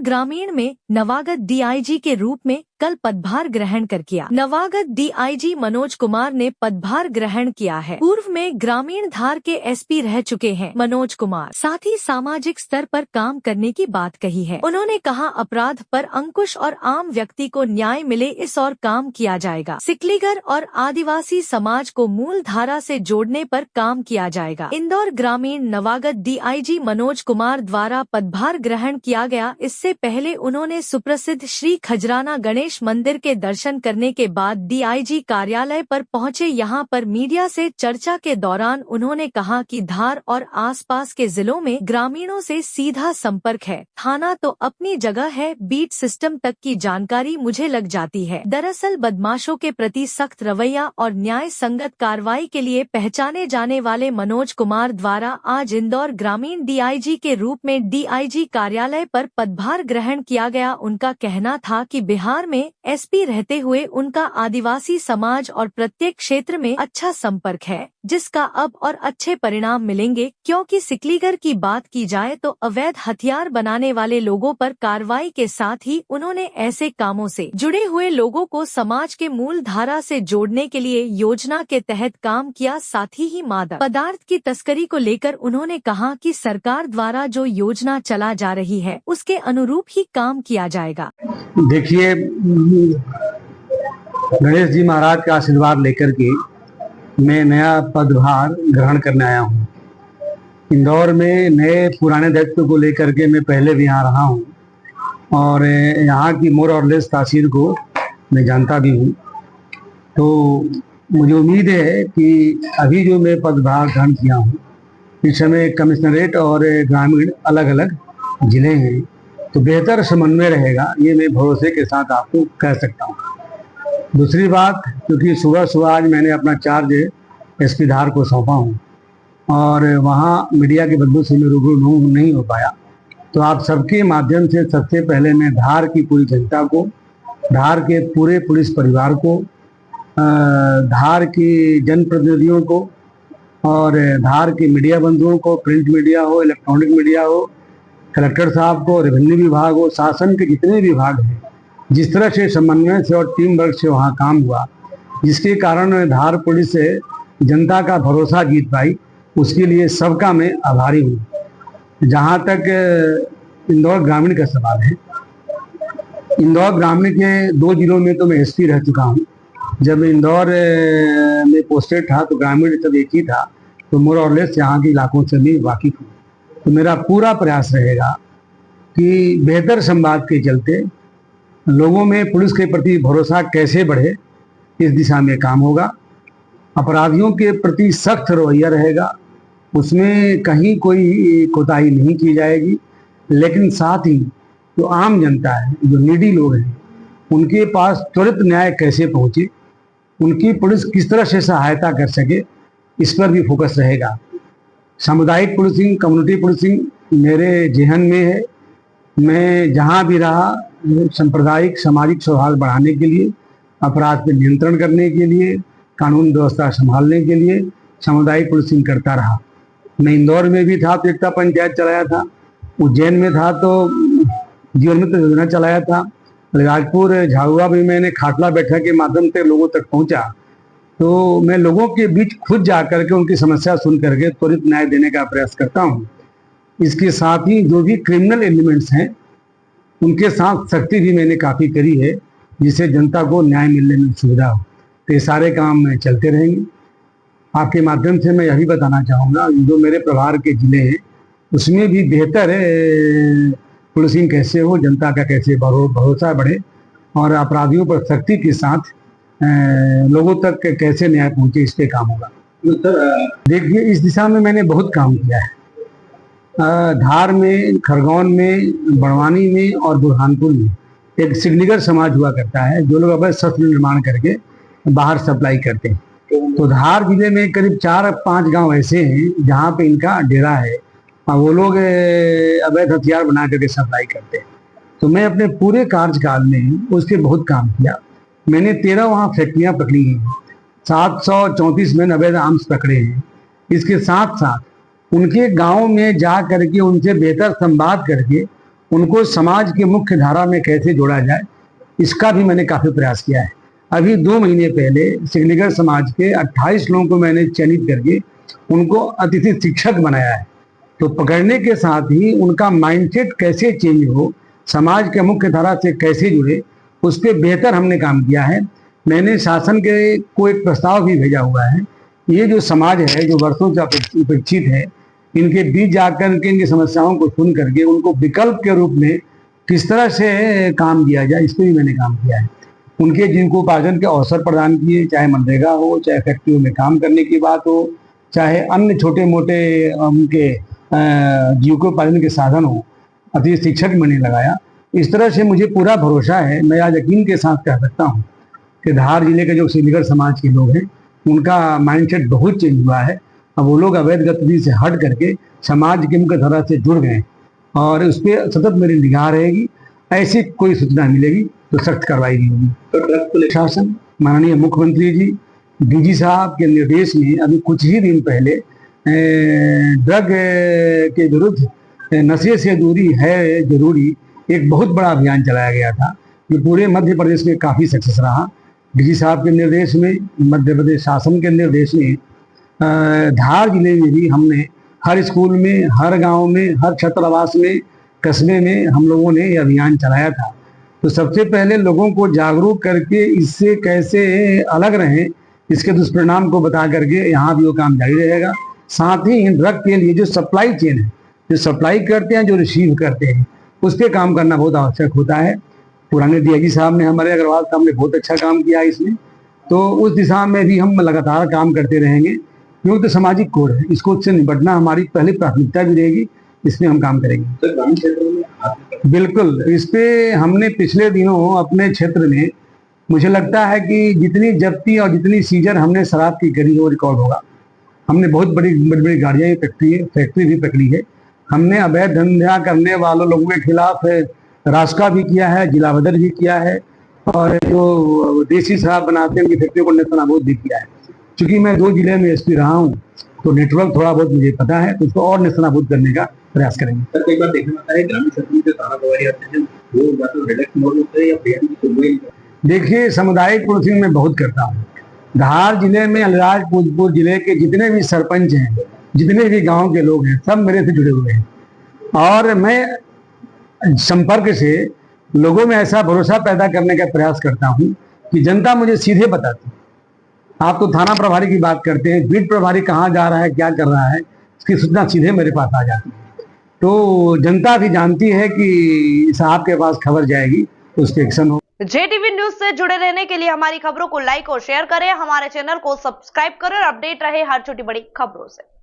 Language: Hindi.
ग्रामीण में नवागत डीआईजी के रूप में कल पदभार ग्रहण कर किया। नवागत डीआईजी मनोज कुमार ने पदभार ग्रहण किया है। पूर्व में ग्रामीण धार के एसपी रह चुके हैं मनोज कुमार। साथ ही सामाजिक स्तर पर काम करने की बात कही है। उन्होंने कहा, अपराध पर अंकुश और आम व्यक्ति को न्याय मिले, इस और काम किया जाएगा। सिकलीगर और आदिवासी समाज को मूल धारा से जोड़ने पर काम किया जाएगा। इंदौर ग्रामीण नवागत डीआईजी मनोज कुमार द्वारा पदभार ग्रहण किया गया। इससे पहले उन्होंने सुप्रसिद्ध श्री खजराना गणेश मंदिर के दर्शन करने के बाद डीआईजी कार्यालय पर पहुंचे। यहां पर मीडिया से चर्चा के दौरान उन्होंने कहा कि धार और आसपास के जिलों में ग्रामीणों से सीधा संपर्क है। थाना तो अपनी जगह है, बीट सिस्टम तक की जानकारी मुझे लग जाती है। दरअसल बदमाशों के प्रति सख्त रवैया और न्याय संगत कार्रवाई के लिए पहचाने जाने वाले मनोज कुमार द्वारा आज इंदौर ग्रामीण डीआईजी के रूप में डीआईजी कार्यालय पर पदभार ग्रहण किया गया। उनका कहना था कि बिहार में एसपी रहते हुए उनका आदिवासी समाज और प्रत्येक क्षेत्र में अच्छा संपर्क है, जिसका अब और अच्छे परिणाम मिलेंगे। क्योंकि सिकलीगर की बात की जाए तो अवैध हथियार बनाने वाले लोगों पर कार्रवाई के साथ ही उन्होंने ऐसे कामों से जुड़े हुए लोगों को समाज के मूल धारा से जोड़ने के लिए योजना के तहत काम किया। साथ ही मादक पदार्थ की तस्करी को लेकर उन्होंने कहा कि सरकार द्वारा जो योजना चला जा रही है उसके अनुरूप ही काम किया जाएगा। देखिए, गणेश जी महाराज का आशीर्वाद लेकर के मैं नया पदभार ग्रहण करने आया हूँ। इंदौर में नए पुराने दायित्व को लेकर के मैं पहले भी यहाँ रहा हूँ और यहाँ की मोर और लेस तासीर को मैं जानता भी हूँ। तो मुझे उम्मीद है कि अभी जो मैं पदभार ग्रहण किया हूँ, इस समय कमिश्नरेट और ग्रामीण अलग अलग जिले हैं, तो बेहतर समन्वय रहेगा, ये मैं भरोसे के साथ आपको कह सकता हूँ। दूसरी बात, क्योंकि सुबह सुबह आज मैंने अपना चार्ज एसपी धार को सौंपा हूँ और वहाँ मीडिया के बंधु से मैं रूबरू नहीं हो पाया, तो आप सबके माध्यम से सबसे पहले मैं धार की पूरी जनता को, धार के पूरे पुलिस परिवार को, धार की जनप्रतिनिधियों को और धार के मीडिया बंधुओं को, प्रिंट मीडिया हो, इलेक्ट्रॉनिक मीडिया हो, कलेक्टर साहब को, रेवेन्यू विभाग हो, शासन के जितने विभाग हैं, जिस तरह से समन्वय से और टीम वर्क से वहाँ काम हुआ, जिसके कारण धार पुलिस से जनता का भरोसा जीत पाई, उसके लिए सबका मैं आभारी हूँ। जहाँ तक इंदौर ग्रामीण का सवाल है, इंदौर ग्रामीण के 2 जिलों में तो मैं एसपी रह चुका हूँ। जब इंदौर में पोस्टेड था तो ग्रामीण तब एक ही था, तो मोर और लेस यहाँ के इलाकों से भी वाकिफ हूँ। तो मेरा पूरा प्रयास रहेगा कि बेहतर संवाद के चलते लोगों में पुलिस के प्रति भरोसा कैसे बढ़े, इस दिशा में काम होगा। अपराधियों के प्रति सख्त रवैया रहेगा, उसमें कहीं कोई कोताही नहीं की जाएगी। लेकिन साथ ही जो आम जनता है, जो नीडी लोग हैं, उनके पास त्वरित न्याय कैसे पहुँचे, उनकी पुलिस किस तरह से सहायता कर सके, इस पर भी फोकस रहेगा। सामुदायिक पुलिसिंग, कम्युनिटी पुलिसिंग मेरे जेहन में है। मैं जहाँ भी रहा, सांप्रदायिक सामाजिक सौहार्द बढ़ाने के लिए, अपराध पर नियंत्रण करने के लिए, कानून व्यवस्था संभालने के लिए सामुदायिक पुलिसिंग करता रहा। मैं इंदौर में भी था तो एकता पंचायत चलाया था, उज्जैन में था तो जीवन मित्र योजना चलाया था, राजपुर झाबुआ भी मैंने खाटला बैठक के माध्यम से लोगों तक पहुंचा। तो मैं लोगों के बीच खुद जा करके उनकी समस्या सुन करके त्वरित न्याय देने का प्रयास करता हूं। इसके साथ ही जो भी क्रिमिनल एलिमेंट्स हैं उनके साथ सख्ती भी मैंने काफ़ी करी है, जिससे जनता को न्याय मिलने में सुविधा हो। तो ये सारे काम चलते रहेंगे। आपके माध्यम से मैं यही बताना चाहूँगा, जो मेरे प्रभार के ज़िले हैं उसमें भी बेहतर पुलिसिंग कैसे हो, जनता का कैसे भरोसा बढ़े और अपराधियों पर सख्ती के साथ लोगों तक कैसे न्याय पहुँचे, इस पे काम होगा। देखिए, इस दिशा में मैंने बहुत काम किया है। धार में, खरगोन में, बड़वानी में और बुरहानपुर में एक सिकलीगर समाज हुआ करता है, जो लोग अवैध शस्त्र निर्माण करके बाहर सप्लाई करते हैं। तो धार जिले में करीब 4-5 गांव ऐसे हैं जहां पे इनका डेरा है और वो लोग अवैध हथियार बना करके सप्लाई करते हैं। तो मैं अपने पूरे कार्यकाल में उसके बहुत काम किया। मैंने 13 वहाँ फैक्ट्रियाँ पकड़ी हैं, 734 मैन अवैध आर्म्स पकड़े हैं। इसके साथ साथ उनके गांव में जा करके उनसे बेहतर संवाद करके उनको समाज के मुख्य धारा में कैसे जोड़ा जाए, इसका भी मैंने काफ़ी प्रयास किया है। अभी 2 महीने पहले सिकलीगढ़ समाज के 28 लोगों को मैंने चयनित करके उनको अतिथि शिक्षक बनाया है। तो पकड़ने के साथ ही उनका माइंडसेट कैसे चेंज हो, समाज के मुख्य धारा से कैसे जुड़े, उस पर बेहतर हमने काम किया है। मैंने शासन के को एक प्रस्ताव भी भेजा हुआ है। ये जो समाज है, जो वर्षों से उपेक्षित है, इनके बीच जाकर के इनकी समस्याओं को सुन करके उनको विकल्प के रूप में किस तरह से काम किया जाए, इस पर भी मैंने काम किया है। उनके जीविकोपार्जन के अवसर प्रदान किए, चाहे मनरेगा हो, चाहे फैक्ट्रियों में काम करने की बात हो, चाहे अन्य छोटे मोटे उनके जीविकोपार्जन के साधन हो, अतिथि शिक्षक मैंने लगाया। इस तरह से मुझे पूरा भरोसा है, मैं आज यकीन के साथ कह सकता हूँ कि धार जिले के जो सिकलीगढ़ समाज के लोग हैं, उनका माइंडसेट बहुत चेंज हुआ है। अब वो लोग अवैध गतिविधि से हट करके समाज की मुख्य धारा से जुड़ गए और उस पर सतत मेरी निगाह रहेगी। ऐसी कोई सूचना मिलेगी तो सख्त कार्रवाई भी होगी। तो ड्रग पुलिस शासन माननीय मुख्यमंत्री जी, डीजी साहब के निर्देश में अभी कुछ ही दिन पहले ड्रग के विरुद्ध नशे से दूरी है जरूरी एक बहुत बड़ा अभियान चलाया गया था, जो पूरे मध्य प्रदेश में काफ़ी सक्सेस रहा। डीजी साहब के निर्देश में, मध्य प्रदेश शासन के निर्देश में, धार जिले में भी हमने हर स्कूल में, हर गांव में, हर छात्रावास में, कस्बे में हम लोगों ने ये अभियान चलाया था। तो सबसे पहले लोगों को जागरूक करके इससे कैसे अलग रहें, इसके दुष्परिणाम को बता करके यहाँ भी वो काम जारी रहेगा। साथ ही इन ड्रग के लिए जो सप्लाई चेन है, जो सप्लाई करते हैं, जो रिसीव करते हैं, उस पर काम करना बहुत आवश्यक होता है। पुराने डीआईजी साहब ने, हमारे अग्रवाल साहब ने बहुत अच्छा काम किया इसमें, तो उस दिशा में भी हम लगातार काम करते रहेंगे, क्योंकि तो सामाजिक कोड है, इसको से निपटना हमारी पहली प्राथमिकता भी रहेगी, इसमें हम काम करेंगे। तो ग्रामीण क्षेत्रों में बिल्कुल इस पे हमने पिछले दिनों अपने क्षेत्र में, मुझे लगता है कि जितनी जब्ती और जितनी सीजर हमने शराब की करी वो रिकॉर्ड होगा। हमने बहुत बड़ी बड़ी गाड़ियाँ फैक्ट्री भी पकड़ी है। हमने अवैध धंधा करने वालों लोगों के खिलाफ रास्का भी किया है, जिला बदर भी किया है, और जो देसी शराब बनाते हैं उनकी फैक्ट्री को नेस्तनाबूद भी किया है। चूंकि मैं 2 जिले में एसपी रहा हूँ, तो नेटवर्क थोड़ा बहुत मुझे पता है, तो उसको और नेस्तनाबूद करने का प्रयास करेंगे। सर, कई बार देखने आता है ग्रामीण क्षेत्र में थाना प्रभारी आते हैं, वो या तो रिलैक्स मोड होते हैं या फिर की सुनवाई। देखिए, सामुदायिक पुलिसिंग में बहुत करता हूँ। धार जिले में अलीराजपुर जिले के जितने भी सरपंच हैं, जितने भी गांव के लोग हैं, सब मेरे से जुड़े हुए हैं, और मैं संपर्क से लोगों में ऐसा भरोसा पैदा करने का प्रयास करता हूं कि जनता मुझे सीधे बताती है। आप तो थाना प्रभारी की बात करते हैं, बीट प्रभारी कहाँ जा रहा है, क्या कर रहा है, इसकी सूचना सीधे मेरे पास आ जाती है। तो जनता भी जानती है कि साहब के पास खबर जाएगी तो उस पर एक्शन हो। JTV न्यूज से जुड़े रहने के लिए हमारी खबरों को लाइक और शेयर करें, हमारे चैनल को सब्सक्राइब करें और अपडेट रहे हर छोटी बड़ी खबरों से।